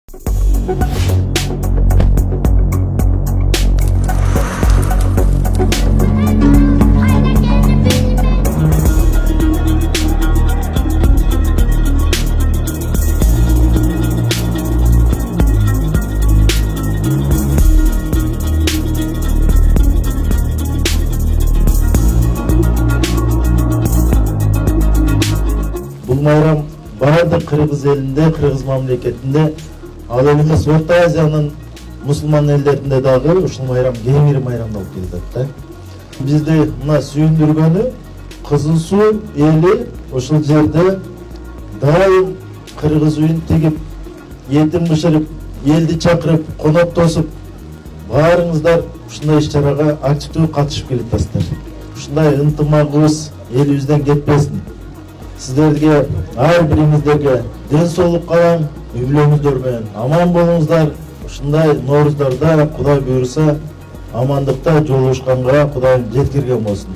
Бұл майрам бардық Кыргыз елінде, Кыргыз мамлекетінде, ал элимиз Орта Азиянын мусулман элдеринде дагы ушул майрам кеңири майрамдалып келатат. Бизди мына сүйүндүргөнү Кызыл Суу эли ушул жерде дайым кыргыз үйүн тигип, этин бышырып, элди чакырып, конок тосуп, баарыңыздар ушундай иш-чарага активдүү катышып келатасыздар. Ушундай ынтымагыбыз элибизден кетпесин. Сіздерге, ар бириңиздерге ден соолук каалайм, үй бүлөңүздөр менен аман болуңуздар. Ушундай Нооруздарда Кудай буйруса амандыкта жолугушканга Кудайым жеткирген болсун.